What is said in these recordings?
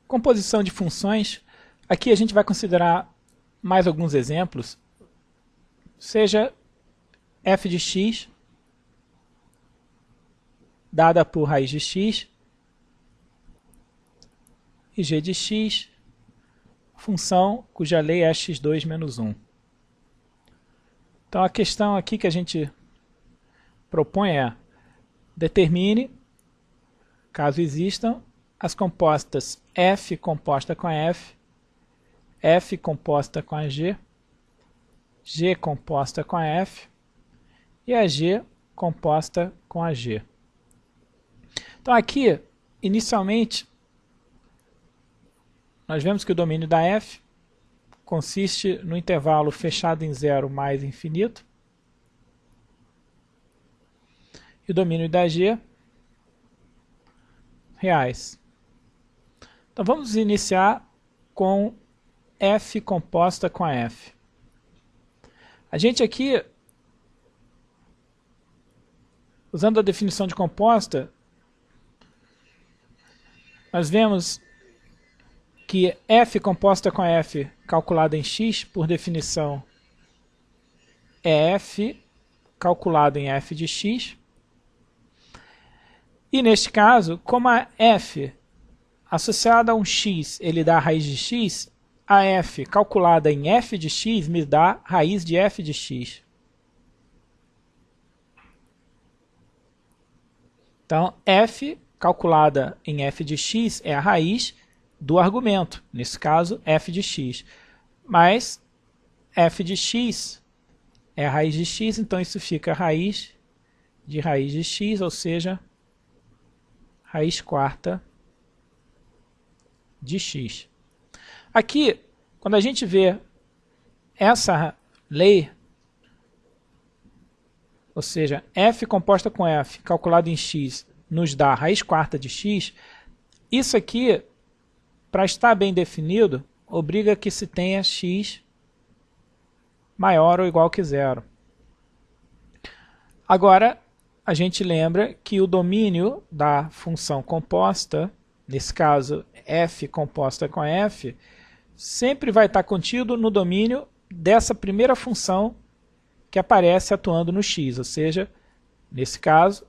Composição de funções. Aqui a gente vai considerar mais alguns exemplos. Seja f de x dada por raiz de x e g de x, função cuja lei é x2 menos 1. Então a questão aqui que a gente propõe é: determine, caso existam, as compostas f composta com a f, f composta com a g, g composta com a f e a g composta com a g. Então aqui, inicialmente, nós vemos que o domínio da f consiste no intervalo fechado em zero mais infinito, e o domínio da g reais. Então vamos iniciar com f composta com a f. A gente aqui, usando a definição de composta, nós vemos que f composta com f calculada em x, por definição, é f calculado em f de x. E neste caso, como a f associada a um x, ele dá a raiz de x, a f calculada em f de x me dá raiz de f de x. Então, f calculada em f de x é a raiz do argumento, nesse caso, f de x. Mas f de x é a raiz de x, então isso fica raiz de x, ou seja, raiz quarta de x. Aqui, quando a gente vê essa lei, ou seja, f composta com f calculado em x nos dá raiz quarta de x, isso aqui, para estar bem definido, obriga que se tenha x maior ou igual que zero. Agora, a gente lembra que o domínio da função composta, nesse caso f composta com f, sempre vai estar contido no domínio dessa primeira função que aparece atuando no x, ou seja, nesse caso,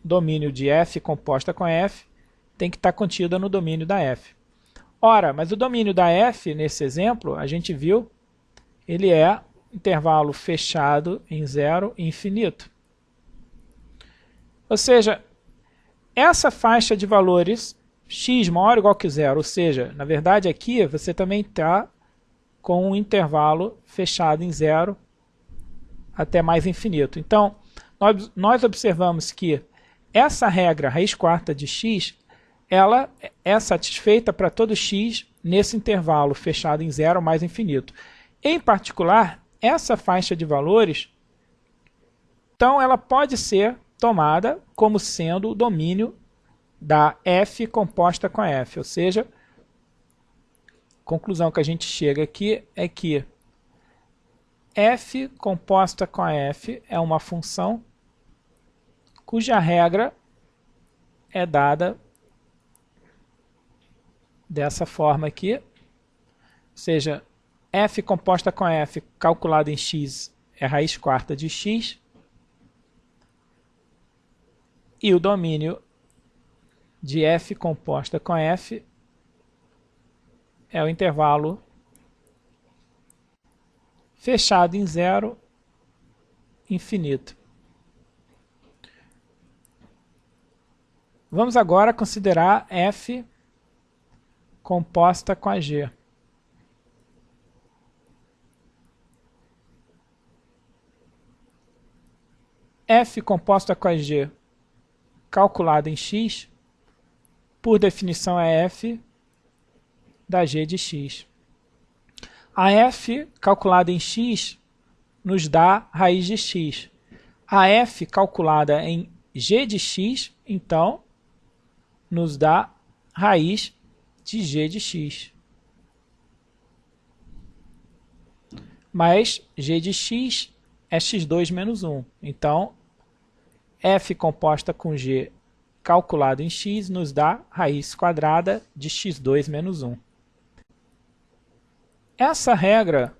o domínio de f composta com f tem que estar contida no domínio da f. Ora, mas o domínio da f, nesse exemplo, a gente viu, ele é intervalo fechado em zero e infinito. Ou seja, essa faixa de valores x maior ou igual que zero, ou seja, na verdade aqui você também está com um intervalo fechado em zero até mais infinito. Então, nós observamos que essa regra raiz quarta de x, ela é satisfeita para todo x nesse intervalo fechado em zero mais infinito. Em particular, essa faixa de valores, então ela pode ser tomada como sendo o domínio da f composta com a f, ou seja, a conclusão que a gente chega aqui é que f composta com a f é uma função cuja regra é dada dessa forma aqui, ou seja, f composta com f calculado em x é raiz quarta de x, e o domínio de f composta com f é o intervalo fechado em zero, infinito. Vamos agora considerar f composta com a g. F composta com a g calculada em x, por definição é f da g de x. A f calculada em x nos dá raiz de x. A f calculada em g de x, então, nos dá raiz de g de x. Mas g de x é x2 menos 1. Então, f composta com g calculado em x nos dá raiz quadrada de x2 menos 1. Essa regra,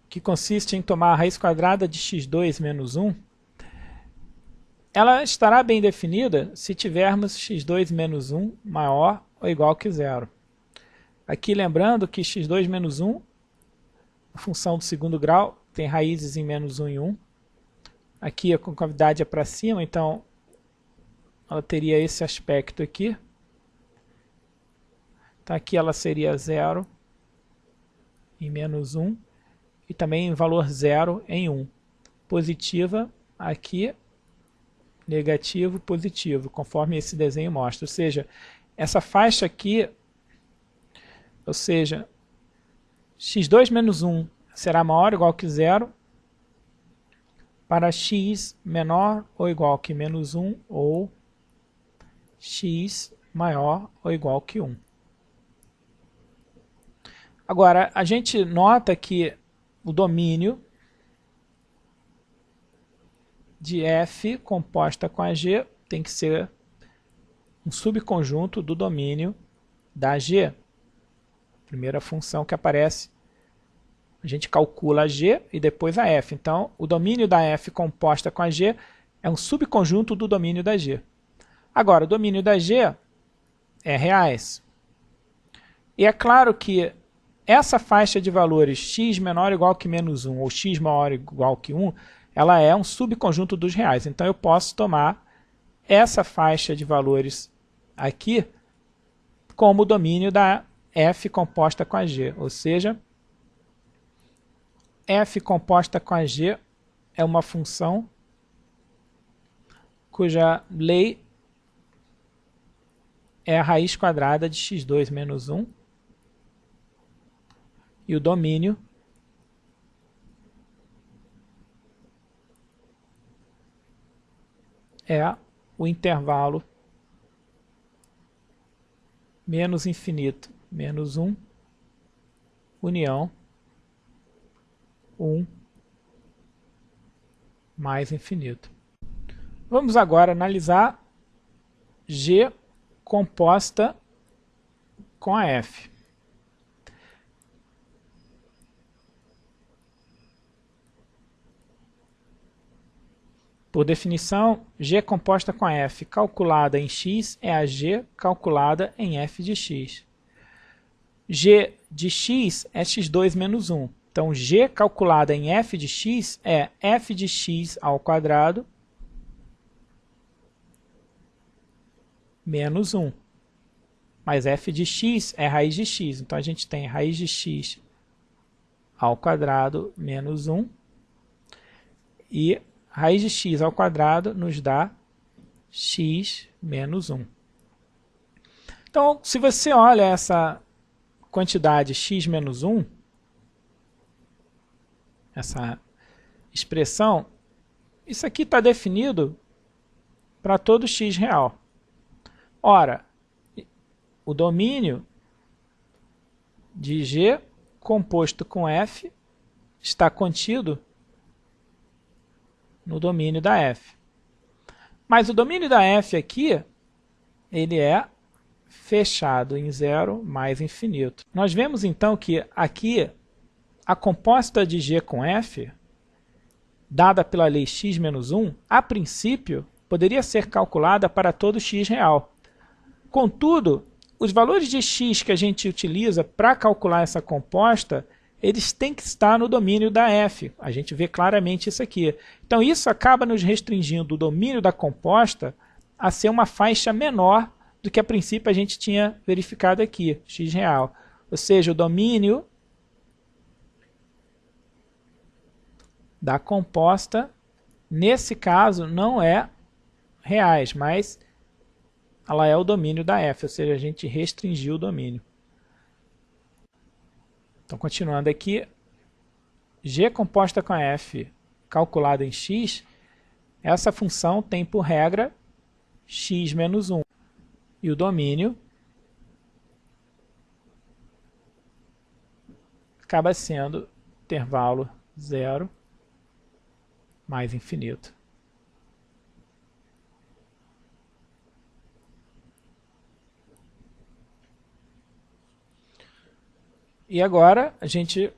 que consiste em tomar a raiz quadrada de x2 menos 1, ela estará bem definida se tivermos x2 menos 1 maior ou igual que zero. Aqui lembrando que x2 menos 1, a função do segundo grau, tem raízes em menos 1 e 1. Aqui a concavidade é para cima, então ela teria esse aspecto aqui. Então aqui ela seria 0 em menos 1 e também em valor 0 em 1. Positiva aqui, negativo, positivo, conforme esse desenho mostra. Ou seja, essa faixa aqui, ou seja, x2 menos 1 será maior ou igual que 0 para x menor ou igual que menos 1 ou x maior ou igual que 1. Agora, a gente nota que o domínio de f composta com a g tem que ser um subconjunto do domínio da g. Primeira função que aparece, a gente calcula a g e depois a f. Então, o domínio da f composta com a g é um subconjunto do domínio da g. Agora, o domínio da g é reais. E é claro que essa faixa de valores x menor ou igual que menos 1 ou x maior ou igual que 1, ela é um subconjunto dos reais. Então, eu posso tomar essa faixa de valores aqui como domínio da f composta com a g. Ou seja, f composta com a g é uma função cuja lei é a raiz quadrada de x2 menos 1 e o domínio é o intervalo menos infinito, menos 1, união 1 mais infinito. Vamos agora analisar g composta com a f. Por definição, g composta com a f calculada em x é a g calculada em f de x. G de x é x2 menos 1. Então, g calculada em f de x é f de x ao quadrado menos 1. Mas f de x é raiz de x. Então, a gente tem raiz de x ao quadrado menos 1. E raiz de x ao quadrado nos dá x menos 1. Então, se você olha essa quantidade x menos 1, essa expressão, isso aqui está definido para todo x real. Ora, o domínio de g composto com f está contido no domínio da f. Mas o domínio da f aqui, ele é fechado em 0 mais infinito. Nós vemos então que aqui a composta de g com f, dada pela lei x menos 1, a princípio, poderia ser calculada para todo x real. Contudo, os valores de x que a gente utiliza para calcular essa composta, eles têm que estar no domínio da f. A gente vê claramente isso aqui. Então, isso acaba nos restringindo o domínio da composta a ser uma faixa menor do que a princípio a gente tinha verificado aqui, x real. Ou seja, o domínio da composta, nesse caso, não é reais, mas ela é o domínio da f, ou seja, a gente restringiu o domínio. Então, continuando aqui, g composta com f calculada em x, essa função tem por regra x menos 1. E o domínio acaba sendo intervalo 0 mais infinito. E agora a gente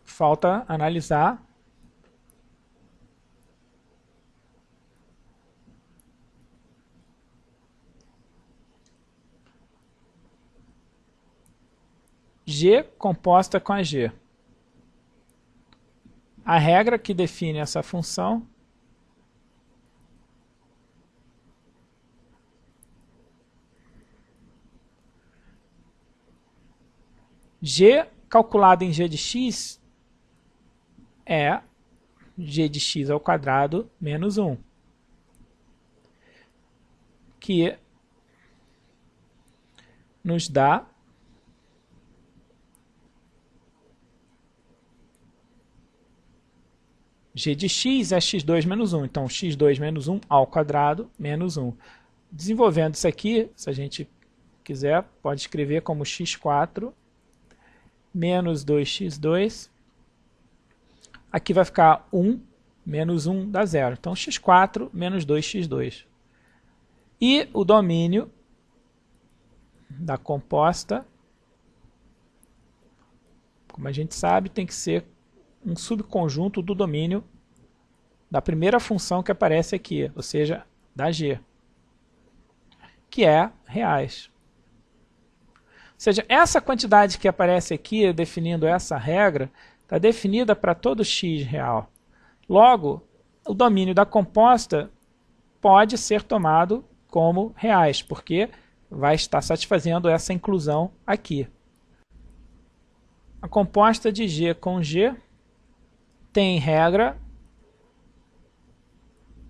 falta analisar G composta com a G. A regra que define essa função G calculado em G de x é G de x ao quadrado menos 1, que nos dá G de x é x2 menos 1, então x2 menos 1 ao quadrado menos 1. Desenvolvendo isso aqui, se a gente quiser, pode escrever como x4 menos 2x2. Aqui vai ficar 1 menos 1 dá 0. Então, x4 menos 2x2. E o domínio da composta, como a gente sabe, tem que ser um subconjunto do domínio da primeira função que aparece aqui, ou seja, da g, que é reais. Ou seja, essa quantidade que aparece aqui, definindo essa regra, está definida para todo x real. Logo, o domínio da composta pode ser tomado como reais, porque vai estar satisfazendo essa inclusão aqui. A composta de G com G tem regra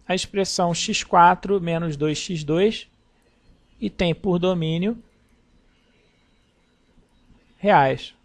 a expressão x4 menos 2x2 e tem por domínio reais.